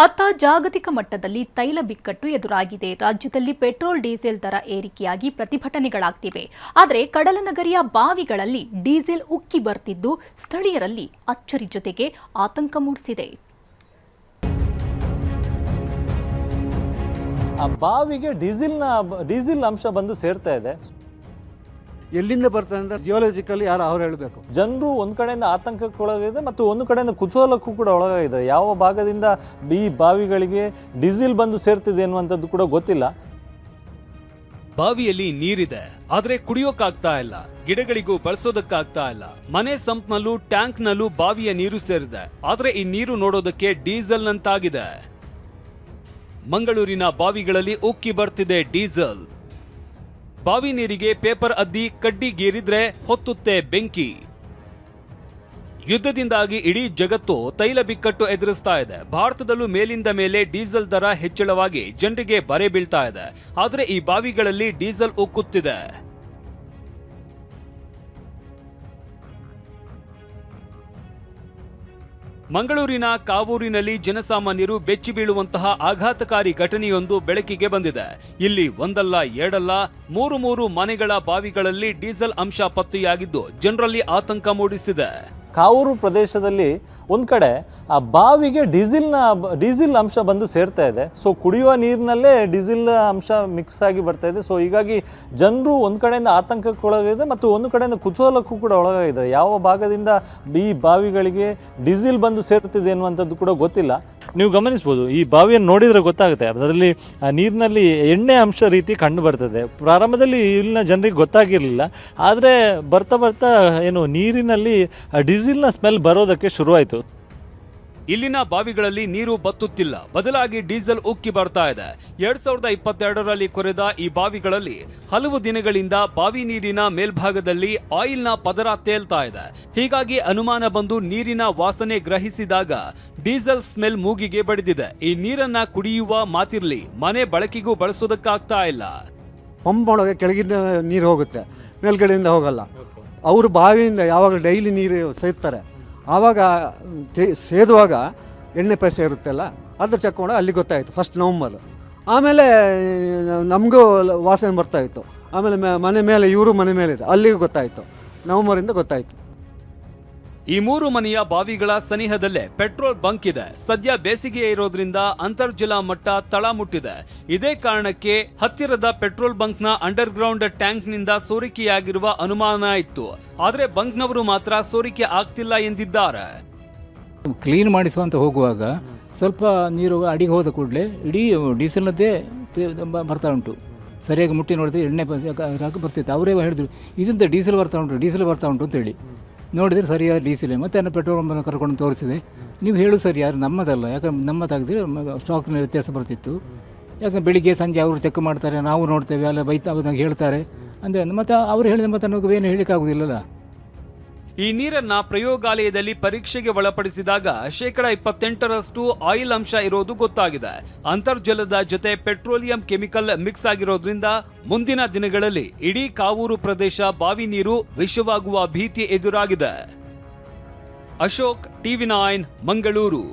ಅತ್ತ ಜಾಗತಿಕ ಮಟ್ಟದಲ್ಲಿ ತೈಲ ಬಿಕ್ಕಟ್ಟು ಎದುರಾಗಿದೆ. ರಾಜ್ಯದಲ್ಲಿ ಪೆಟ್ರೋಲ್ ಡೀಸೆಲ್ ದರ ಏರಿಕೆಯಾಗಿ ಪ್ರತಿಭಟನೆಗಳಾಗ್ತಿವೆ. ಆದರೆ ಕಡಲನಗರಿಯ ಬಾವಿಗಳಲ್ಲಿ ಡೀಸೆಲ್ ಉಕ್ಕಿ ಬರ್ತಿದ್ದು ಸ್ಥಳೀಯರಲ್ಲಿ ಅಚ್ಚರಿ ಜೊತೆಗೆ ಆತಂಕ ಮೂಡಿಸಿದೆ. ಆ ಬಾವಿಗೆ ಡೀಸೆಲ್ ಅಂಶ ಬಂದು ಸೇರ್ತಾ ಇದೆ. ಎಲ್ಲಿಂದ ಬರ್ತದೆ ಅಂತ ಜಿಯೋಲಜಿಕಲಿ ಯಾರು ಅವ್ರು ಹೇಳಬೇಕು. ಜನರು ಒಂದು ಕಡೆಯಿಂದ ಆತಂಕಕ್ಕೆ ಒಳಗಾಗಿದೆ ಮತ್ತು ಒಂದು ಕಡೆಯಿಂದ ಕುತೂಹಲಕ್ಕೂ ಕೂಡ ಒಳಗಾಗಿದ್ದಾರೆ. ಯಾವ ಭಾಗದಿಂದ ಈ ಬಾವಿಗಳಿಗೆ ಡೀಸೆಲ್ ಬಂದು ಸೇರ್ತಿದೆ ಅನ್ನುವಂಥದ್ದು ಕೂಡ ಗೊತ್ತಿಲ್ಲ. ಬಾವಿಯಲ್ಲಿ ನೀರಿದೆ, ಆದ್ರೆ ಕುಡಿಯೋಕ್ಕಾಗ್ತಾ ಇಲ್ಲ, ಗಿಡಗಳಿಗೂ ಬಳಸೋದಕ್ಕಾಗ್ತಾ ಇಲ್ಲ. ಮನೆ ಸಂಪ್ನಲ್ಲೂ ಟ್ಯಾಂಕ್ನಲ್ಲೂ ಬಾವಿಯ ನೀರು ಸೇರಿದೆ, ಆದ್ರೆ ಈ ನೀರು ನೋಡೋದಕ್ಕೆ ಡೀಸೆಲ್ ನಂತಾಗಿದೆ. ಮಂಗಳೂರಿನ ಬಾವಿಗಳಲ್ಲಿ ಉಕ್ಕಿ ಬರ್ತಿದೆ ಡೀಸೆಲ್. ಬಾವಿ ನೀರಿಗೆ ಪೇಪರ್ ಅದ್ದಿ ಕಡ್ಡಿಗೇರಿದ್ರೆ ಹೊತ್ತುತ್ತೆ ಬೆಂಕಿ. ಯುದ್ಧದಿಂದಾಗಿ ಇಡೀ ಜಗತ್ತು ತೈಲ ಬಿಕ್ಕಟ್ಟು ಎದುರಿಸ್ತಾ ಇದೆ. ಭಾರತದಲ್ಲೂ ಮೇಲಿಂದ ಮೇಲೆ ಡೀಸೆಲ್ ದರ ಹೆಚ್ಚಳವಾಗಿ ಜನರಿಗೆ ಬರೆ ಬೀಳ್ತಾ ಇದೆ. ಆದರೆ ಈ ಬಾವಿಗಳಲ್ಲಿ ಡೀಸೆಲ್ ಉಕ್ಕುತ್ತಿದೆ. ಮಂಗಳೂರಿನ ಕಾವೂರಿನಲ್ಲಿ ಜನಸಾಮಾನ್ಯರು ಬೆಚ್ಚಿ ಬೀಳುವಂತಹ ಆಘಾತಕಾರಿ ಘಟನೆಯೊಂದು ಬೆಳಕಿಗೆ ಬಂದಿದೆ. ಇಲ್ಲಿ ಒಂದಲ್ಲ ಎರಡಲ್ಲ ಮೂರು ಮನೆಗಳ ಬಾವಿಗಳಲ್ಲಿ ಡೀಸೆಲ್ ಅಂಶ ಪತ್ತೆಯಾಗಿದ್ದು ಜನರಲ್ಲಿ ಆತಂಕ ಮೂಡಿಸಿದೆ. ಕಾವೂರು ಪ್ರದೇಶದಲ್ಲಿ ಒಂದು ಕಡೆ ಆ ಬಾವಿಗೆ ಡೀಸೆಲ್ ಅಂಶ ಬಂದು ಸೇರ್ತಾ ಇದೆ. ಸೊ ಕುಡಿಯುವ ನೀರಿನಲ್ಲೇ ಡೀಸೆಲ್ ಅಂಶ ಮಿಕ್ಸ್ ಆಗಿ ಬರ್ತಾ ಇದೆ. ಸೊ ಹೀಗಾಗಿ ಜನರು ಒಂದು ಕಡೆಯಿಂದ ಆತಂಕಕ್ಕೆ ಒಳಗಾಗಿದೆ ಮತ್ತು ಒಂದು ಕಡೆಯಿಂದ ಕುತೂಹಲಕ್ಕೂ ಕೂಡ ಒಳಗಾಗಿದ್ದಾರೆ. ಯಾವ ಭಾಗದಿಂದ ಈ ಬಾವಿಗಳಿಗೆ ಡೀಸೆಲ್ ಬಂದು ಸೇರ್ತಿದೆ ಅನ್ನುವಂಥದ್ದು ಕೂಡ ಗೊತ್ತಿಲ್ಲ. ನೀವು ಗಮನಿಸ್ಬೋದು, ಈ ಬಾವಿಯನ್ನು ನೋಡಿದರೆ ಗೊತ್ತಾಗುತ್ತೆ. ಅದರಲ್ಲಿ ನೀರಿನಲ್ಲಿ ಎಣ್ಣೆ ಅಂಶ ರೀತಿ ಕಂಡು ಬರ್ತದೆ. ಪ್ರಾರಂಭದಲ್ಲಿ ಇಲ್ಲಿನ ಜನರಿಗೆ ಗೊತ್ತಾಗಿರಲಿಲ್ಲ, ಆದರೆ ಬರ್ತಾ ಬರ್ತಾ ಏನು ನೀರಿನಲ್ಲಿ ಡೀಸೆಲ್ನ ಸ್ಮೆಲ್ ಬರೋದಕ್ಕೆ ಶುರುವಾಯಿತು. ಇಲ್ಲಿನ ಬಾವಿಗಳಲ್ಲಿ ನೀರು ಬತ್ತುತ್ತಿಲ್ಲ, ಬದಲಾಗಿ ಡೀಸೆಲ್ ಉಕ್ಕಿ ಬರ್ತಾ ಇದೆ. 2022ರಲ್ಲಿ ಕೊರೆದ ಈ ಬಾವಿಗಳಲ್ಲಿ ಹಲವು ದಿನಗಳಿಂದ ಬಾವಿ ನೀರಿನ ಮೇಲ್ಭಾಗದಲ್ಲಿ ಆಯಿಲ್ನ ಪದರ ತೇಲ್ತಾ ಇದೆ. ಹೀಗಾಗಿ ಅನುಮಾನ ಬಂದು ನೀರಿನ ವಾಸನೆ ಗ್ರಹಿಸಿದಾಗ ಡೀಸೆಲ್ ಸ್ಮೆಲ್ ಮೂಗಿಗೆ ಬಡಿದಿದೆ. ಈ ನೀರನ್ನ ಕುಡಿಯುವ ಮಾತಿರ್ಲಿ, ಮನೆ ಬಳಕೆಗೂ ಬಳಸೋದಕ್ಕಾಗ್ತಾ ಇಲ್ಲ. ಪಂಪ್ ಒಳಗೆ ಕೆಳಗಿಂದ ನೀರು ಹೋಗುತ್ತೆ, ಮೇಲ್ಗಡೆಯಿಂದ ಹೋಗಲ್ಲ. ಅವರು ಬಾವಿಯಿಂದ ಯಾವಾಗ ಡೈಲಿ ನೀರು ಸೇರ್ತಾರೆ, ಆವಾಗ ಸೇದುವಾಗ ಎಣ್ಣೆ ಪೈಸೆ ಇರುತ್ತಲ್ಲ, ಅದು ಚೆಕ್ಕೊಂಡು ಅಲ್ಲಿ ಗೊತ್ತಾಯಿತು. First November. ಆಮೇಲೆ ನಮಗೂ ವಾಸನೆ ಬರ್ತಾಯಿತ್ತು. ಆಮೇಲೆ ಮನೆ ಮೇಲೆ ಇವರು ಮನೆ ಮೇಲೆ ಇದೆ, ಅಲ್ಲಿಗೂ ಗೊತ್ತಾಯಿತು. ನವಂಬರಿಂದ ಗೊತ್ತಾಯಿತು. ಈ 3 ಮನೆಯ ಬಾವಿಗಳ ಸನಿಹದಲ್ಲೇ ಪೆಟ್ರೋಲ್ ಬಂಕ್ ಇದೆ. ಸದ್ಯ ಬೇಸಿಗೆ ಇರೋದ್ರಿಂದ ಅಂತರ್ಜಲ ಮಟ್ಟ ತಳ ಮುಟ್ಟಿದೆ. ಇದೇ ಕಾರಣಕ್ಕೆ ಹತ್ತಿರದ ಪೆಟ್ರೋಲ್ ಬಂಕ್ನ ಅಂಡರ್ ಗ್ರೌಂಡ್ ಟ್ಯಾಂಕ್ನಿಂದ ಸೋರಿಕೆಯಾಗಿರುವ ಅನುಮಾನ ಇತ್ತು. ಆದರೆ ಬಂಕ್ನವರು ಮಾತ್ರ ಸೋರಿಕೆ ಆಗ್ತಿಲ್ಲ ಎಂದಿದ್ದಾರೆ. ಕ್ಲೀನ್ ಮಾಡಿಸುವಂತ ಹೋಗುವಾಗ ಸ್ವಲ್ಪ ನೀರು ಅಡಿಗೆ ಹೋದ ಕೂಡಲೇ ಇಡೀ ಡೀಸೆಲ್ನದ್ದೇ ಬರ್ತಾ ಉಂಟು. ಸರಿಯಾಗಿ ಮುಟ್ಟಿ ನೋಡಿದ್ರೆ ಎಣ್ಣೆ ಬರ್ತಿತ್ತು. ಅವರೇ ಹೇಳಿದ್ರು, ಇದರಿಂದ ಡೀಸೆಲ್ ಬರ್ತಾ ಉಂಟು ಅಂತೇಳಿ. ನೋಡಿದರೆ ಸರಿಯಾದ ಡೀಸೆಲ್. ಮತ್ತು ನಾನು ಪೆಟ್ರೋಲ್ ಬಂಕನ್ನು ಕರ್ಕೊಂಡು ತೋರಿಸಿದೆ. ನೀವು ಹೇಳು ಸರ್, ಯಾರು ನಮ್ಮದಲ್ಲ, ಯಾಕಂದ್ರೆ ನಮ್ಮದಾಗಿದ್ರೆ ಸ್ಟಾಕ್ನ ವ್ಯತ್ಯಾಸ ಬರ್ತಿತ್ತು. ಯಾಕಂದ್ರೆ ಬೆಳಿಗ್ಗೆ ಸಂಜೆ ಅವರು ಚೆಕ್ ಮಾಡ್ತಾರೆ, ನಾವು ನೋಡ್ತೇವೆ, ಅಲ್ಲ ಬೈತಾ ಹೇಳ್ತಾರೆ ಅಂದರೆ. ಮತ್ತು ಅವರು ಹೇಳಿದ ಮತ್ತು ನಮಗೆ ಏನು ಹೇಳಲಿಕ್ಕಾಗೋದಿಲ್ಲಲ್ಲ. ಈ ನೀರನ್ನ ಪ್ರಯೋಗಾಲಯದಲ್ಲಿ ಪರೀಕ್ಷೆಗೆ ಒಳಪಡಿಸಿದಾಗ 28% ಆಯಿಲ್ ಅಂಶ ಇರೋದು ಗೊತ್ತಾಗಿದೆ. ಅಂತರ್ಜಲದ ಜೊತೆ ಪೆಟ್ರೋಲಿಯಂ ಕೆಮಿಕಲ್ ಮಿಕ್ಸ್ ಆಗಿರೋದ್ರಿಂದ ಮುಂದಿನ ದಿನಗಳಲ್ಲಿ ಇಡೀ ಕಾವೂರು ಪ್ರದೇಶ ಬಾವಿ ನೀರು ವಿಷವಾಗುವ ಭೀತಿ ಎದುರಾಗಿದೆ. ಅಶೋಕ್, TV9 ಮಂಗಳೂರು.